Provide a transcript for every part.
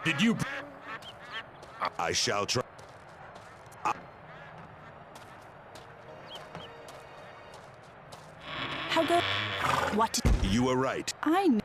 Did you... I shall try. How go? What? You were right. I know.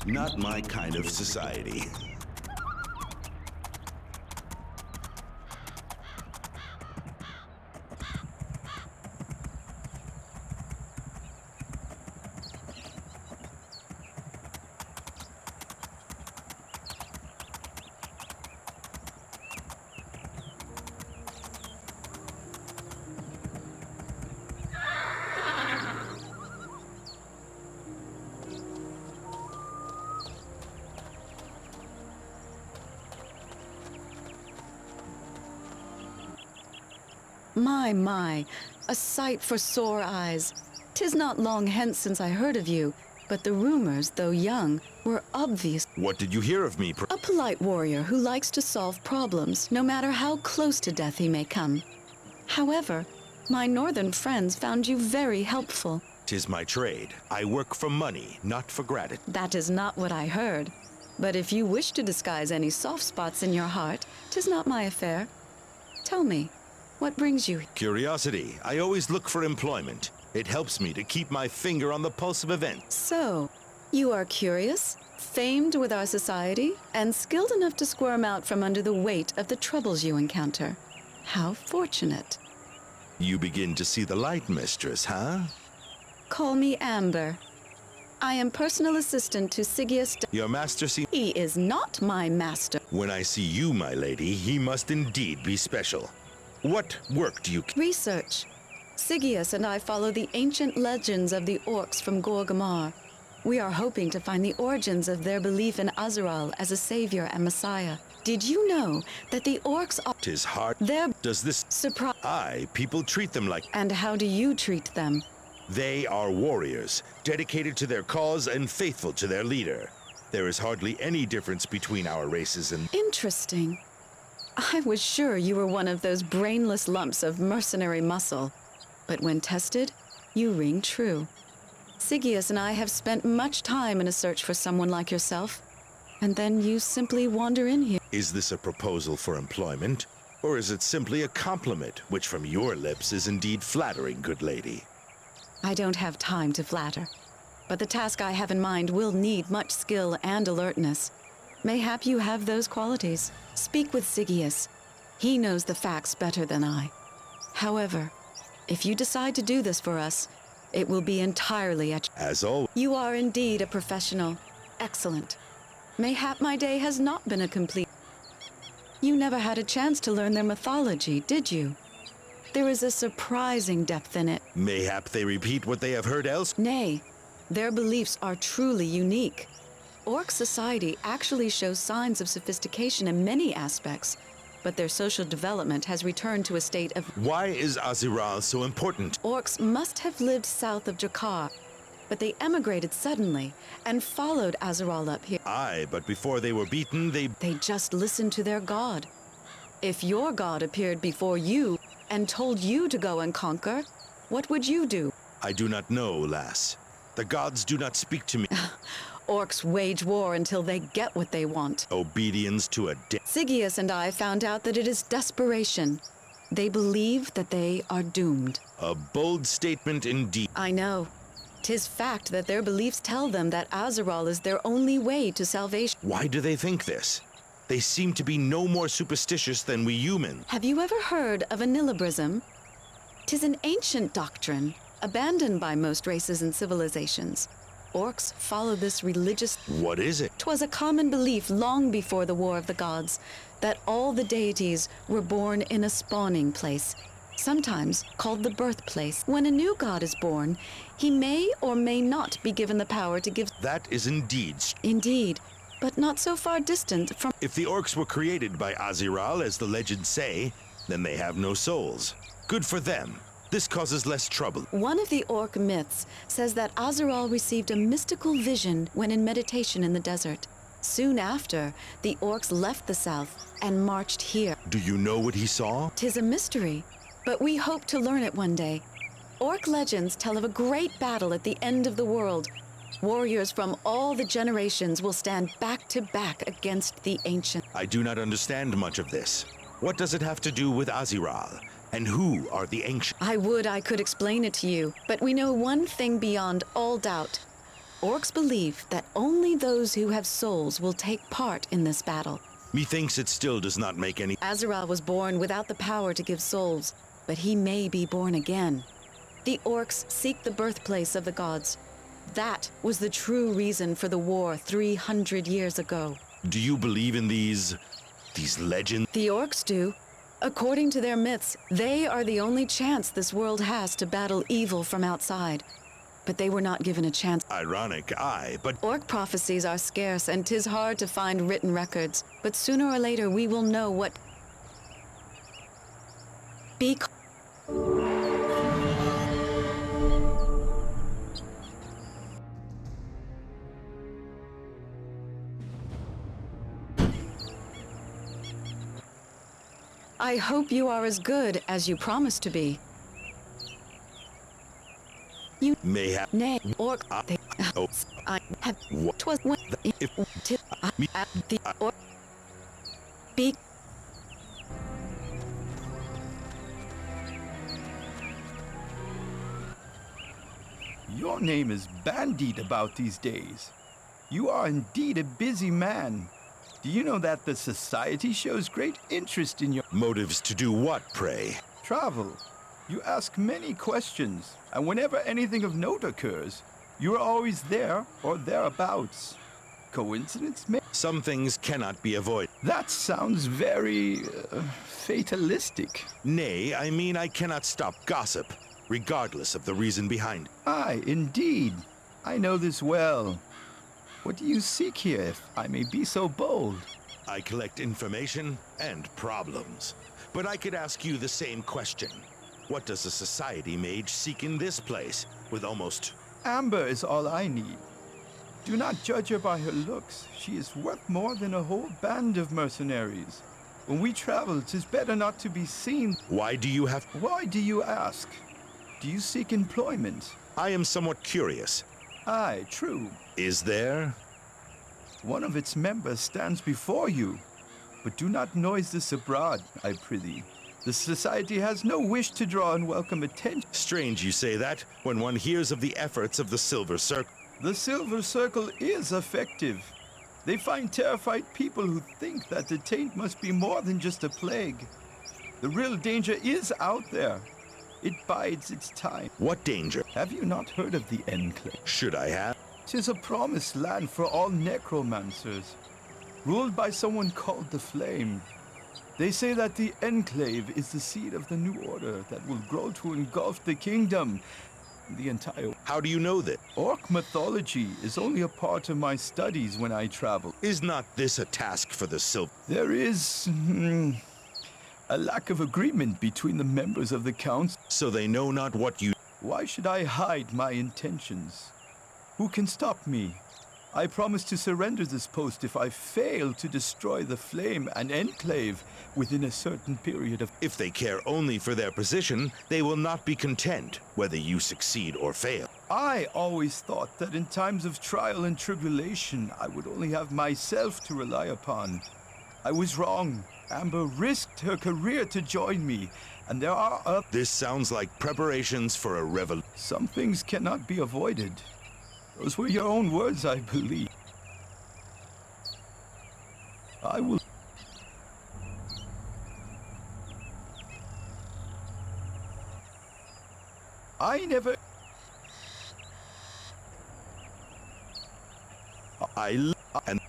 Not my kind of society. My, a sight for sore eyes. 'Tis not long hence since I heard of you, but the rumors, though young, were obvious. What did you hear of me? A polite warrior who likes to solve problems, no matter how close to death he may come. However, my northern friends found you very helpful. 'Tis my trade. I work for money, not for gratitude. That is not what I heard. But if you wish to disguise any soft spots in your heart, 'tis not my affair. Tell me, what brings you? Curiosity. I always look for employment. It helps me to keep my finger on the pulse of events. So, you are curious, famed with our society, and skilled enough to squirm out from under the weight of the troubles you encounter. How fortunate. You begin to see the light, mistress, huh? Call me Amber. I am personal assistant to Sigius. Your master seems... He is not my master. When I see you, my lady, he must indeed be special. What work do you... Research. Sigius and I follow the ancient legends of the orcs from Gorgamar. We are hoping to find the origins of their belief in Azural as a savior and messiah. Did you know that the orcs are... 'Tis hard. Their... Does this... Surprise. People treat them like... And how do you treat them? They are warriors, dedicated to their cause and faithful to their leader. There is hardly any difference between our races and... Interesting. I was sure you were one of those brainless lumps of mercenary muscle. But when tested, you ring true. Sigius and I have spent much time in a search for someone like yourself. And then you simply wander in here. Is this a proposal for employment? Or is it simply a compliment, which from your lips is indeed flattering, good lady? I don't have time to flatter. But the task I have in mind will need much skill and alertness. Mayhap you have those qualities. Speak with Sigius. He knows the facts better than I. However, if you decide to do this for us, it will be entirely at... As always. You are indeed a professional. Excellent. Mayhap my day has not been a complete... You never had a chance to learn their mythology, did you? There is a surprising depth in it. Mayhap they repeat what they have heard else? Nay, their beliefs are truly unique. Orc society actually shows signs of sophistication in many aspects, but their social development has returned to a state of... Why is Aziral so important? Orcs must have lived south of Jakar, but they emigrated suddenly and followed Aziral up here. Aye, but before they were beaten, They just listened to their god. If your god appeared before you and told you to go and conquer, what would you do? I do not know, lass. The gods do not speak to me. Orcs wage war until they get what they want. Obedience to a Sigius and I found out that it is desperation. They believe that they are doomed. A bold statement indeed. I know. 'Tis fact that their beliefs tell them that Aziral is their only way to salvation. Why do they think this? They seem to be no more superstitious than we humans. Have you ever heard of Anilibrism? 'Tis an ancient doctrine, abandoned by most races and civilizations. Orcs follow this religious... What is it? 'Twas a common belief long before the War of the Gods that all the deities were born in a spawning place, sometimes called the birthplace. When a new god is born, he may or may not be given the power to give... That is indeed. Indeed, but not so far distant from... If the orcs were created by Aziral, as the legends say, then they have no souls. Good for them. This causes less trouble. One of the orc myths says that Aziral received a mystical vision when in meditation in the desert. Soon after, the orcs left the south and marched here. Do you know what he saw? 'Tis a mystery, but we hope to learn it one day. Orc legends tell of a great battle at the end of the world. Warriors from all the generations will stand back to back against the ancient. I do not understand much of this. What does it have to do with Aziral? And who are the ancient? I could explain it to you, but we know one thing beyond all doubt. Orcs believe that only those who have souls will take part in this battle. Methinks it still does not make any... Aziral was born without the power to give souls, but he may be born again. The orcs seek the birthplace of the gods. That was the true reason for the war 300 years ago. Do you believe in these legends? The orcs do. According to their myths, they are the only chance this world has to battle evil from outside. But they were not given a chance. Ironic, aye, but... Orc prophecies are scarce, and 'tis hard to find written records. But sooner or later, we will know what... I hope you are as good as you promised to be. You Mayhap... nay, orc... Oh. I have... What? 'Twas when... If... Till I at the orc... Be... Your name is bandied about these days. You are indeed a busy man. Do you know that the society shows great interest in your Motives to do what, pray? travel? You ask many questions, and whenever anything of note occurs, you are always there or thereabouts. Coincidence, may? Some things cannot be avoided. That sounds very fatalistic. Nay, I mean I cannot stop gossip, regardless of the reason behind it. Aye, indeed. I know this well. What do you seek here, if I may be so bold? I collect information and problems. But I could ask you the same question. What does a society mage seek in this place, with almost... Amber is all I need. Do not judge her by her looks. She is worth more than a whole band of mercenaries. When we travel, 'tis better not to be seen. Why do you have... Why do you ask? Do you seek employment? I am somewhat curious. Aye, true. Is there? One of its members stands before you. But do not noise this abroad, I prithee. The society has no wish to draw unwelcome attention. Strange you say that when one hears of the efforts of the Silver Circle. The Silver Circle is effective. They find terrified people who think that the taint must be more than just a plague. The real danger is out there. It bides its time. What danger? Have you not heard of the Enclave? Should I have? 'Tis a promised land for all necromancers, ruled by someone called the Flame. They say that the Enclave is the seed of the new order that will grow to engulf the kingdom, the entire... How do you know that? Orc mythology is only a part of my studies when I travel. Is not this a task for the Silver? There is a lack of agreement between the members of the council. So they know not what you... Why should I hide my intentions? Who can stop me? I promise to surrender this post if I fail to destroy the Flame and Enclave within a certain period of... If they care only for their position, they will not be content, whether you succeed or fail. I always thought that in times of trial and tribulation, I would only have myself to rely upon. I was wrong. Amber risked her career to join me, and there are others. This sounds like preparations for a revolution. Some things cannot be avoided. Those were your own words, I believe. I will... I never... And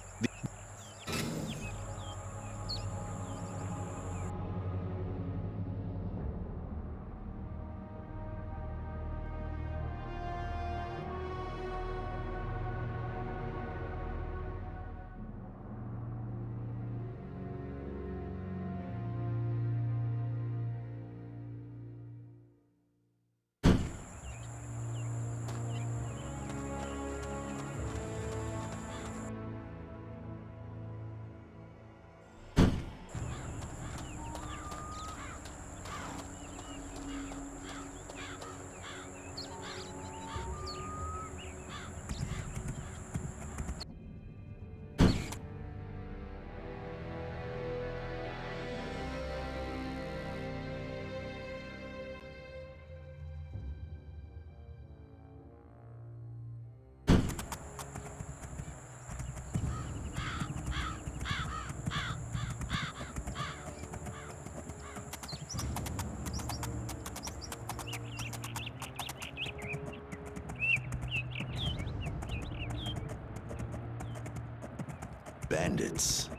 bandits.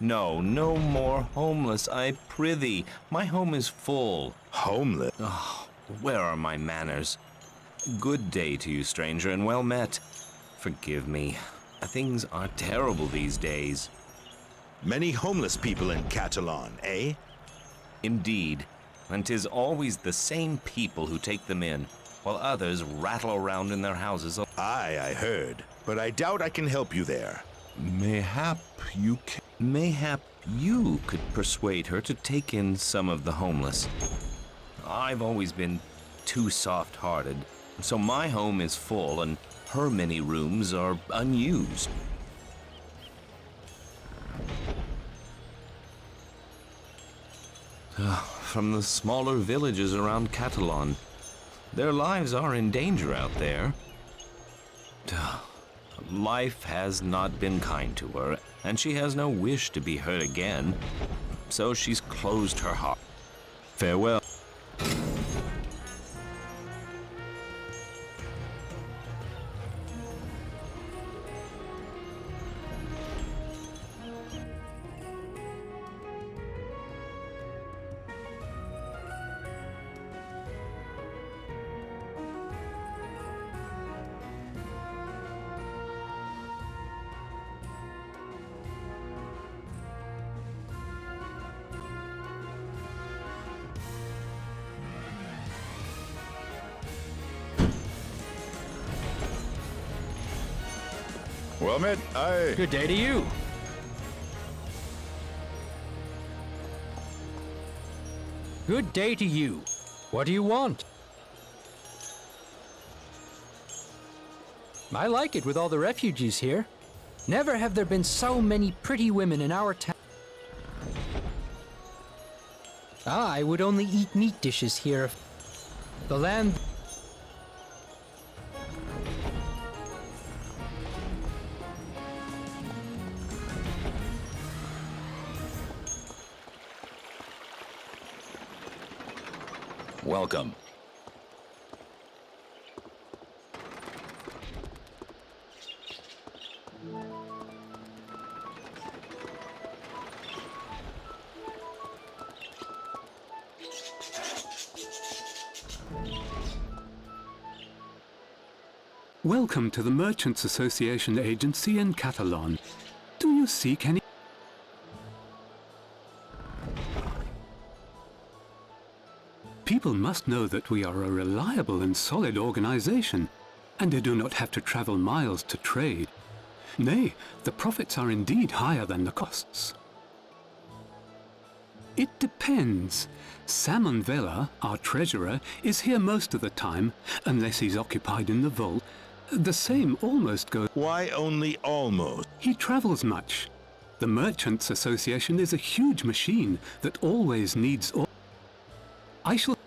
No, no more homeless, I prithee. My home is full. Homeless? Oh, where are my manners? Good day to you, stranger, and well met. Forgive me. Things are terrible these days. Many homeless people in Catalan, eh? Indeed, and 'tis always the same people who take them in, while others rattle around in their houses. Aye, I heard, but I doubt I can help you there. Mayhap you could persuade her to take in some of the homeless. I've always been too soft-hearted, so my home is full and her many rooms are unused. From the smaller villages around Catalan, their lives are in danger out there. Life has not been kind to her, and she has no wish to be hurt again, so she's closed her heart. Farewell. Well met, aye. Good day to you. Good day to you. What do you want? I like it with all the refugees here. Never have there been so many pretty women in our town. I would only eat meat dishes here if the land... Welcome. Welcome to the Merchants Association Agency in Catalan. Do you seek any... People must know that we are a reliable and solid organization, and they do not have to travel miles to trade. Nay, the profits are indeed higher than the costs. It depends. Salmon Vela, our treasurer, is here most of the time, unless he's occupied in the vault. The same almost goes... Why only almost? He travels much. The Merchants Association is a huge machine that always needs... I shall...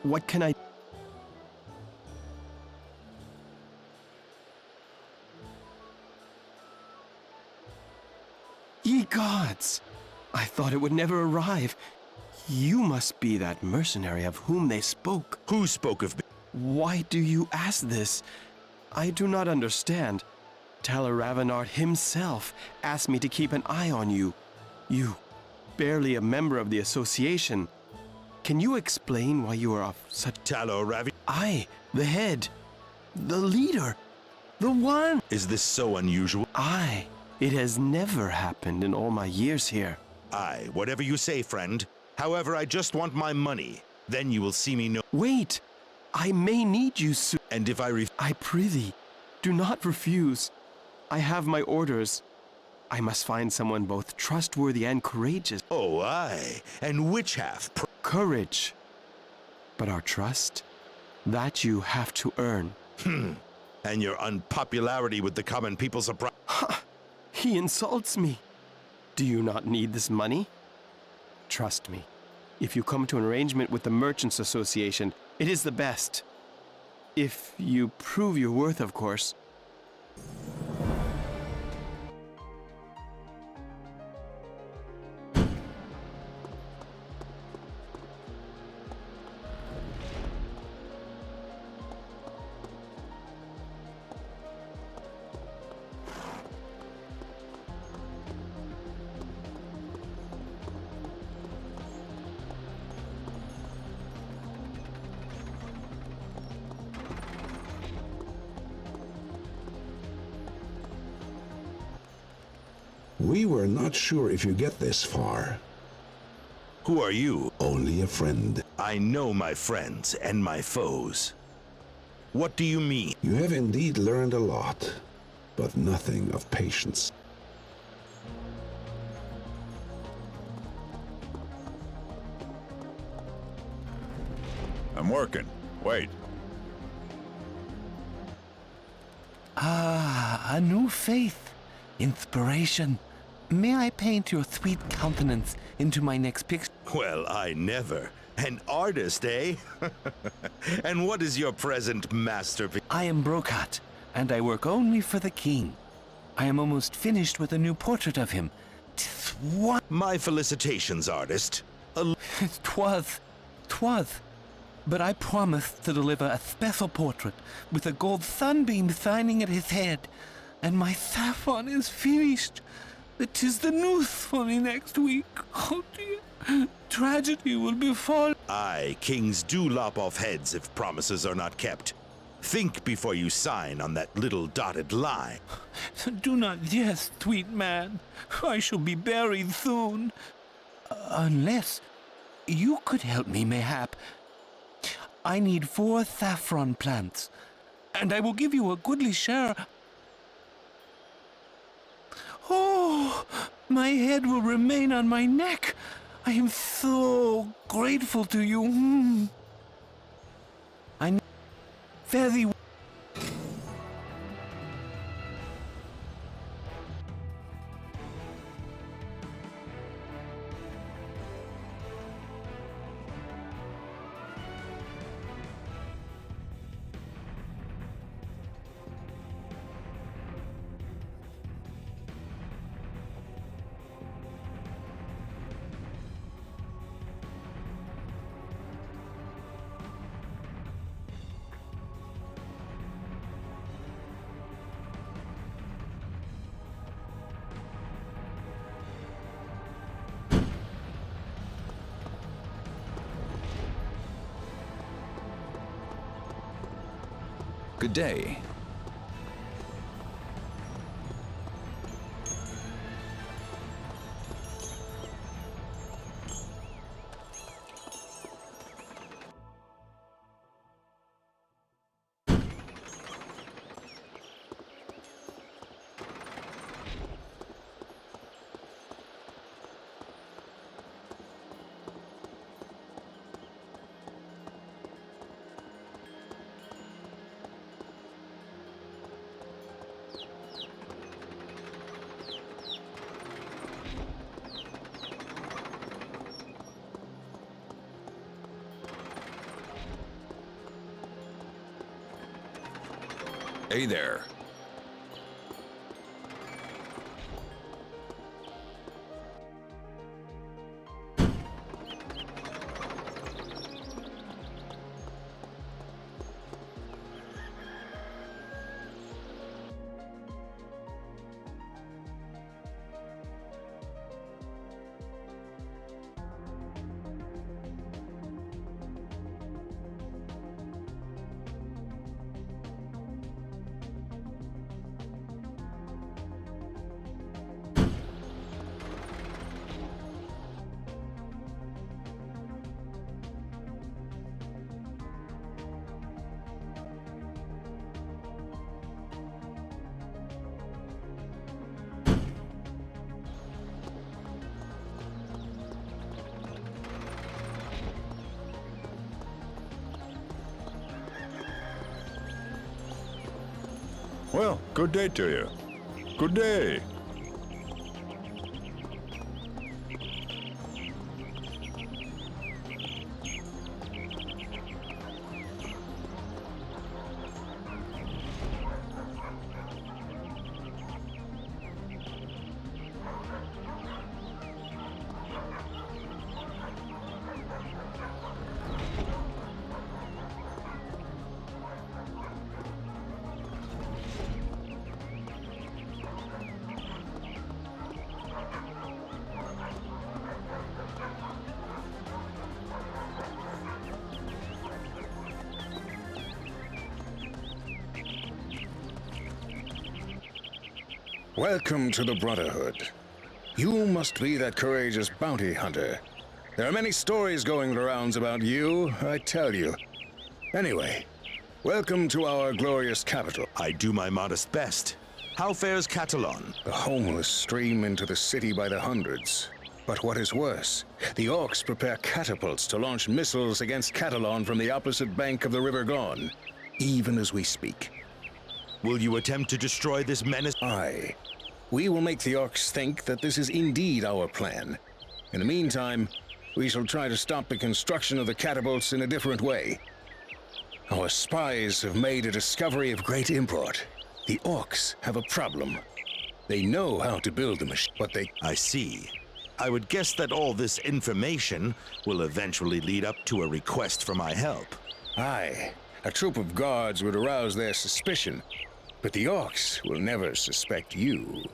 What can I... Ye gods! I thought it would never arrive. You must be that mercenary of whom they spoke. Who spoke of me? Why do you ask this? I do not understand. Talar Ravenard himself asked me to keep an eye on you. You, barely a member of the association. Can you explain why you are of such... Talar Ravi? I, the head, the leader, the one... Is this so unusual? It has never happened in all my years here. Aye, whatever you say, friend. However, I just want my money. Then you will see me no... Wait! I may need you soon. And if I prithee, do not refuse. I have my orders. I must find someone both trustworthy and courageous. Oh, aye. And which half? Courage. But our trust? That you have to earn. And your unpopularity with the common people surprise... Ha! He insults me. Do you not need this money? Trust me. If you come to an arrangement with the Merchants Association, it is the best. If you prove your worth, of course. We were not sure if you get this far. Who are you? Only a friend. I know my friends and my foes. What do you mean? You have indeed learned a lot, but nothing of patience. I'm working. Wait. A new faith. Inspiration. May I paint your sweet countenance into my next picture? Well, I never. An artist, eh? And what is your present masterpiece? I am Brokat, and I work only for the king. I am almost finished with a new portrait of him, what? My felicitations, artist. Twas. But I promised to deliver a special portrait with a gold sunbeam shining at his head. And my saffron is finished. It is the news for me next week. Oh dear. Tragedy will befall. Aye, kings do lop off heads if promises are not kept. Think before you sign on that little dotted line. Do not jest, sweet man. I shall be buried soon. Unless you could help me, mayhap. I need 4 saffron plants, and I will give you a goodly share. Oh, my head will remain on my neck. I am so grateful to you. I very. Good day. Hey there. Well, good day to you. Good day. Welcome to the Brotherhood. You must be that courageous bounty hunter. There are many stories going the rounds about you, I tell you. Anyway, welcome to our glorious capital. I do my modest best. How fares Catalan? The homeless stream into the city by the hundreds. But what is worse, the orcs prepare catapults to launch missiles against Catalan from the opposite bank of the River Gone, even as we speak. Will you attempt to destroy this menace? Aye. We will make the orcs think that this is indeed our plan. In the meantime, we shall try to stop the construction of the catapults in a different way. Our spies have made a discovery of great import. The orcs have a problem. They know how to build the machine, but they... I see. I would guess that all this information will eventually lead up to a request for my help. Aye, a troop of guards would arouse their suspicion, but the orcs will never suspect you.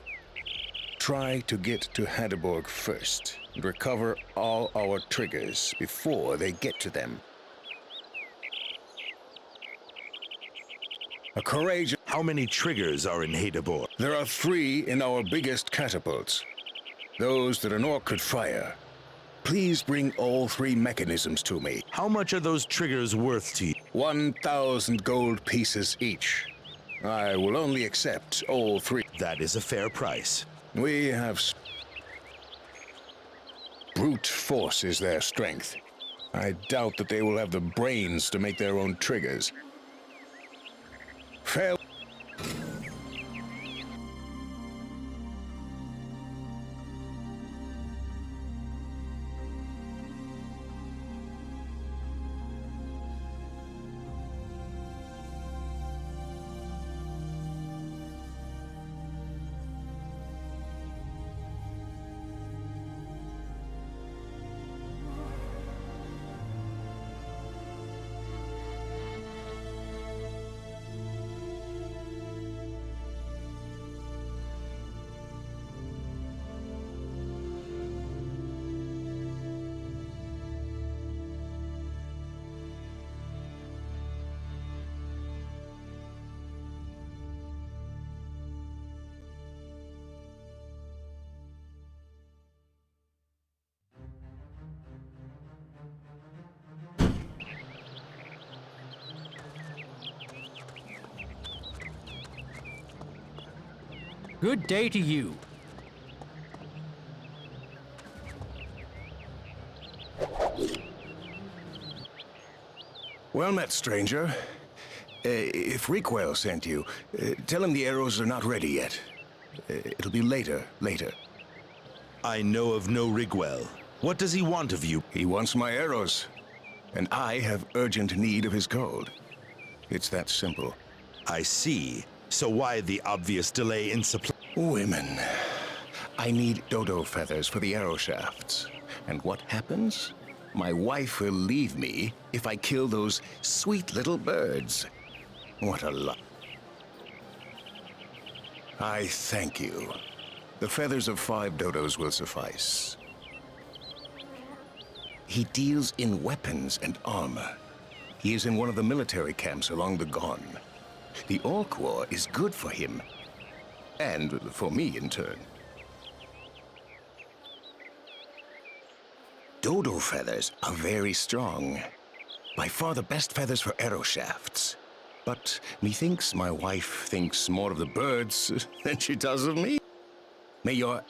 Try to get to Hadeborg first and recover all our triggers before they get to them. A courageous... How many triggers are in Hadeborg? There are 3 in our biggest catapults. Those that an orc could fire. Please bring all 3 mechanisms to me. How much are those triggers worth to you? 1,000 gold pieces each. I will only accept all 3. That is a fair price. We have... Brute force is their strength. I doubt that they will have the brains to make their own triggers. Fair... Good day to you. Well met, stranger. If Requel sent you, tell him the arrows are not ready yet. It'll be later. I know of no Rigwell. What does he want of you? He wants my arrows, and I have urgent need of his gold. It's that simple. I see. So why the obvious delay in supply? Women. I need dodo feathers for the arrow shafts. And what happens? My wife will leave me if I kill those sweet little birds. What a lot. I thank you. The feathers of 5 dodos will suffice. He deals in weapons and armor. He is in one of the military camps along the Gon. The Orc War is good for him. And for me, in turn. Dodo feathers are very strong. By far the best feathers for arrow shafts. But methinks my wife thinks more of the birds than she does of me. May your...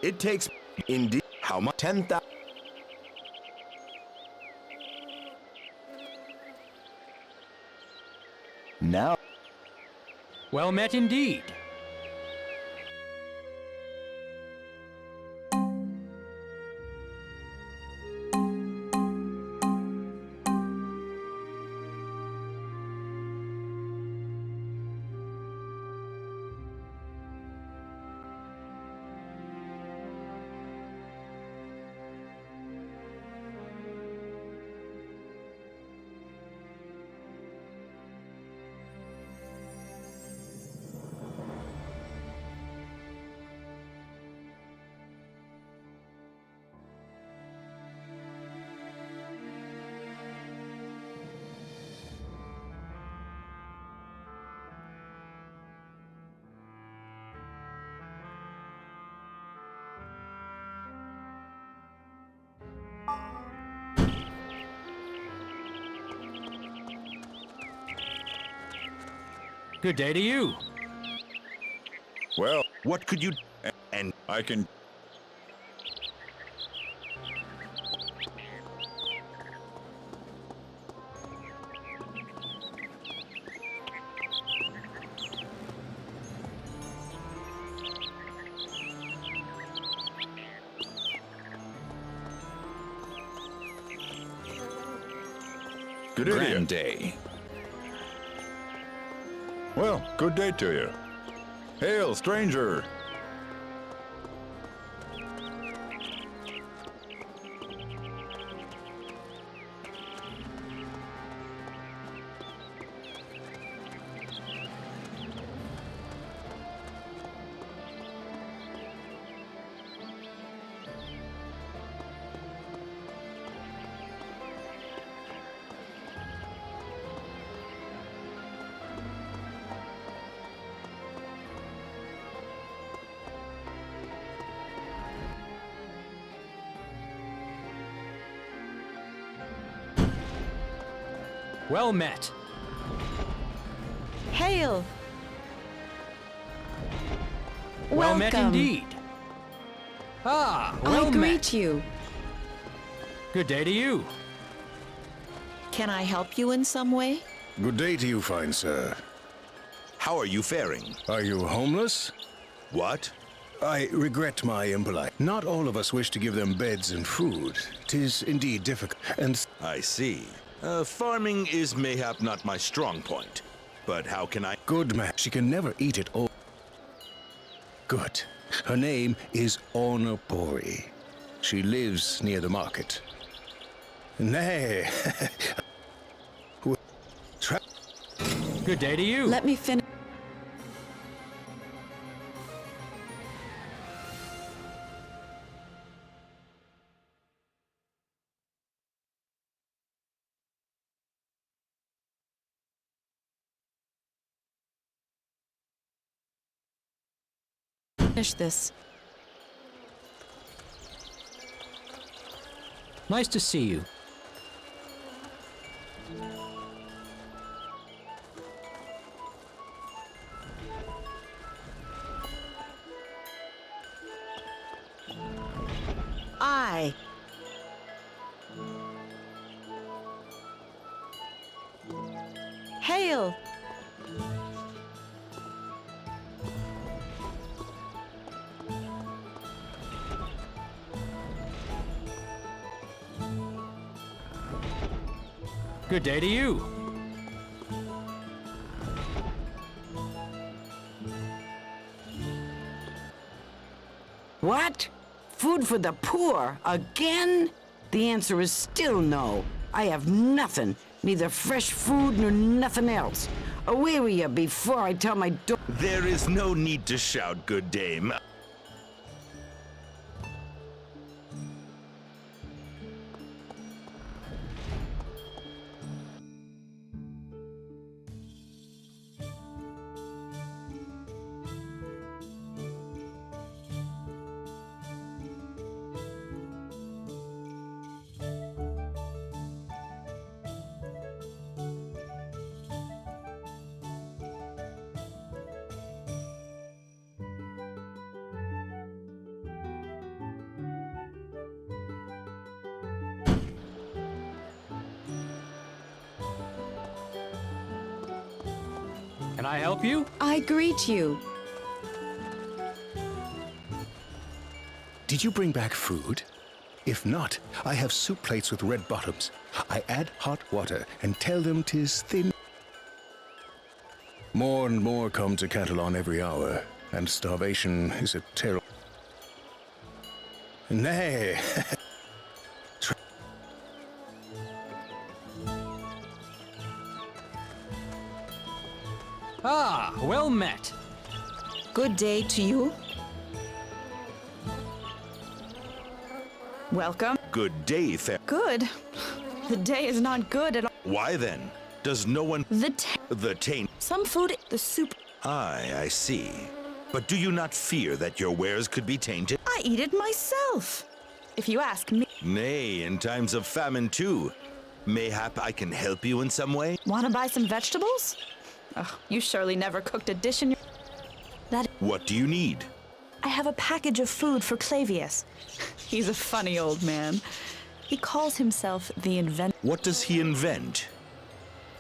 It takes indeed How much? 10,000. Now. Well met indeed. Good day to you. Well, What could you... And I can... Good day to you. Grand day. Well, good day to you. Hail, stranger! Well met. Hail! Well met Welcome. indeed. Ah, well I met. greet you. Good day to you. Can I help you in some way? Good day to you, fine sir. How are you faring? Are you homeless? What? I regret my impolite. Not all of us wish to give them beds and food. 'Tis indeed difficult, and I see. Farming is mayhap not my strong point. But how can I... good man. She can never eat it all. Good. Her name is Ornapori. She lives near the market. Nay. Good day to you. Let me finish. Finish this. Nice to see you. I. Hail! Good day to you. What? Food for the poor? Again? The answer is still no. I have nothing. Neither fresh food nor nothing else. Away with you before I tell my There is no need to shout, good dame. Can I help you? I greet you. Did you bring back food? If not, I have soup plates with red bottoms. I add hot water and tell them 'tis thin. More and more come to Catalan every hour, and starvation is a terrible... Nay. Ah, well met. Good day to you. Welcome. Good day, fair. Good. The day is not good at all. Why then? Does no one... The taint... Some food, the soup. Aye, I see. But do you not fear that your wares could be tainted? I eat it myself. If you ask me. Nay, in times of famine too. Mayhap I can help you in some way? Want to buy some vegetables? Ugh, you surely never cooked a dish in your... What do you need? I have a package of food for Clavius. He's a funny old man. He calls himself the inventor. What does he invent?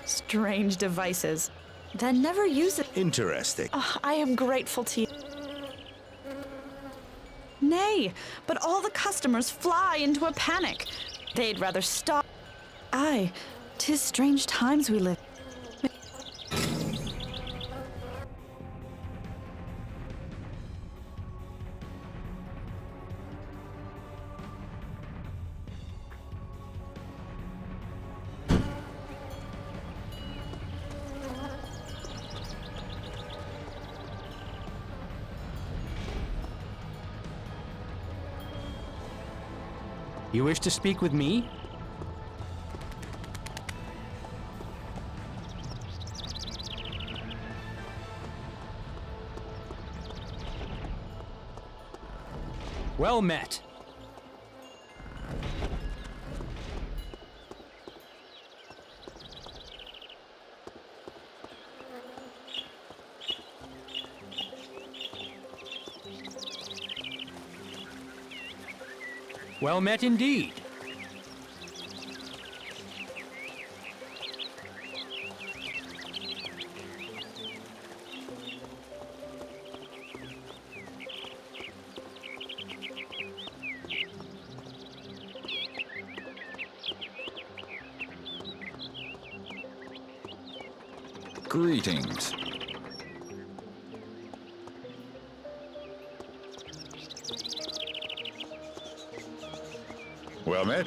Strange devices that never use it. Interesting. I am grateful to you. Nay, but all the customers fly into a panic. They'd rather stop. Aye, 'Tis strange times we live. You wish to speak with me? Well met. Well met indeed. Greetings. Well met.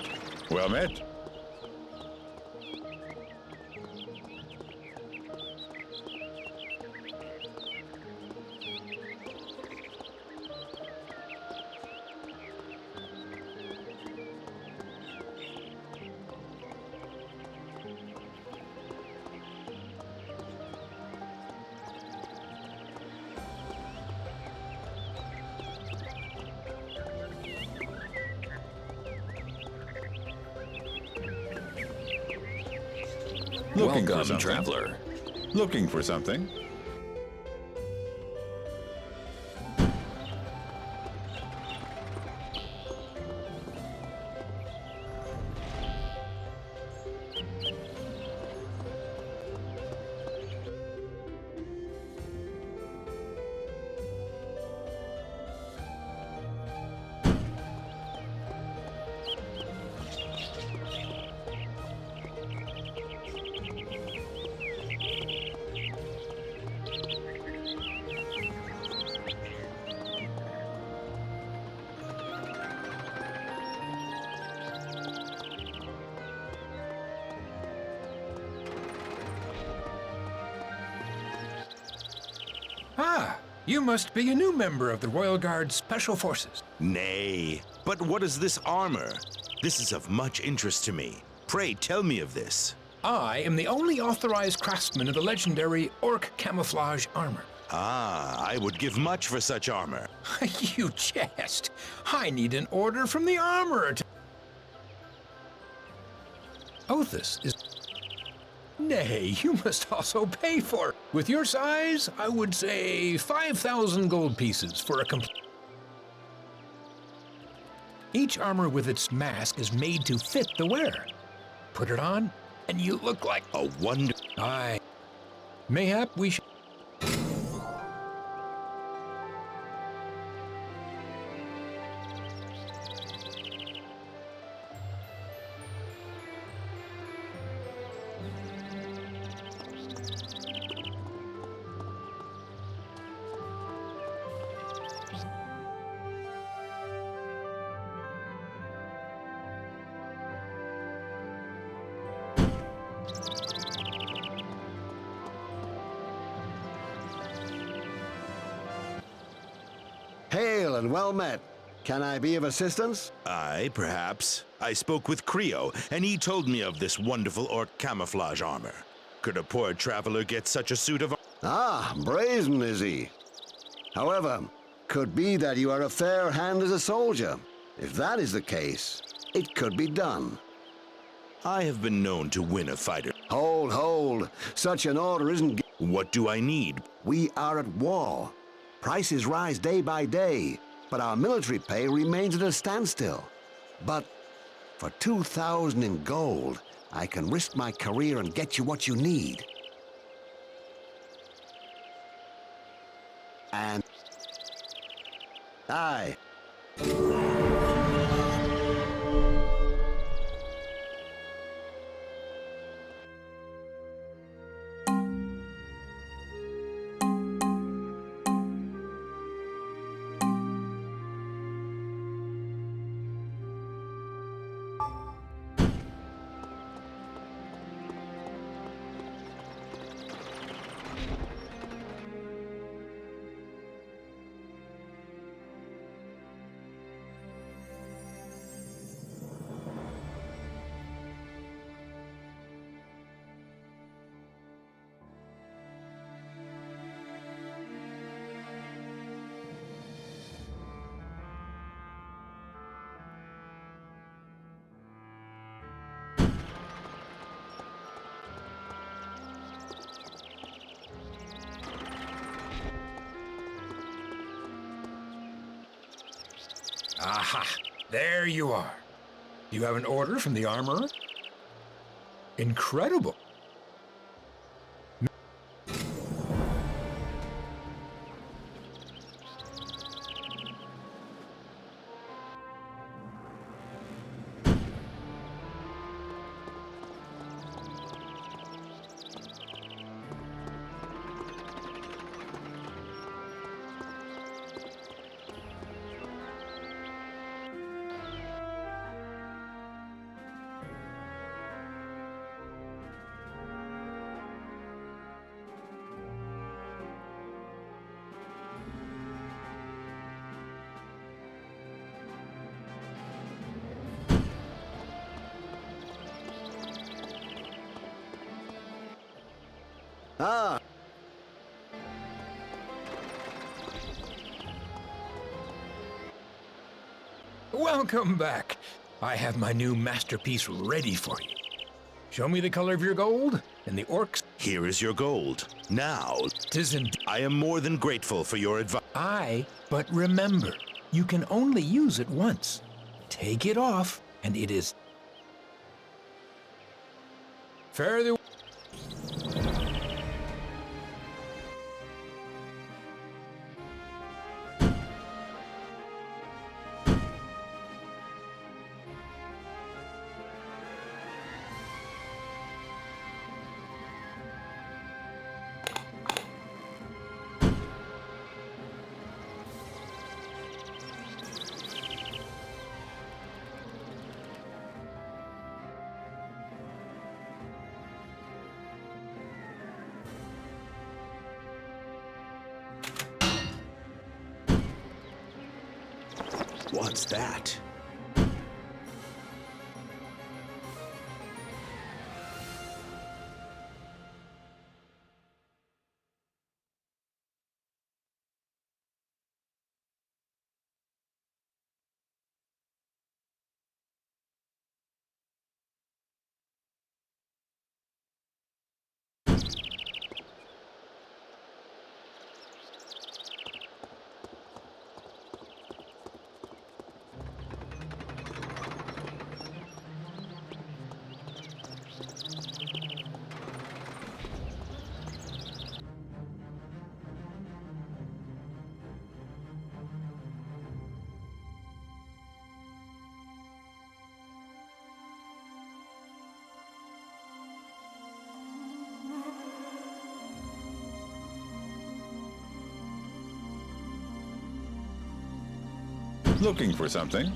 Well met. Looking for Welcome, something. traveler. Looking for something. Ah, you must be a new member of the Royal Guard Special Forces. Nay, but what is this armor? This is of much interest to me. Pray tell me of this. I am the only authorized craftsman of the legendary Orc camouflage armor. Ah, I would give much for such armor. You jest. I need an order from the armorer to... Othis is... Nay, you must also pay for it. With your size, I would say 5,000 gold pieces for a complete... Each armor with its mask is made to fit the wearer. Put it on, and you look like... A wonder... Aye. Mayhap we should... Hail and well met. Can I be of assistance? Aye, perhaps. I spoke with Creo, and he told me of this wonderful orc camouflage armor. Could a poor traveler get such a suit of... Ah, brazen is he. However, could be that you are a fair hand as a soldier. If that is the case, it could be done. I have been known to win a fighter. Hold, hold. Such an order isn't... What do I need? We are at war. Prices rise day by day, but our military pay remains at a standstill. But for 2,000 in gold, I can risk my career and get you what you need. And... Aye. Aha! There you are. You have an order from the armorer? Incredible. Ah. Welcome back. I have my new masterpiece ready for you. Show me the color of your gold, and the orcs... Here is your gold. Now, 'tis I am more than grateful for your advice. But remember, you can only use it once. Take it off, and it is... Fare thee... What's that? Looking for something?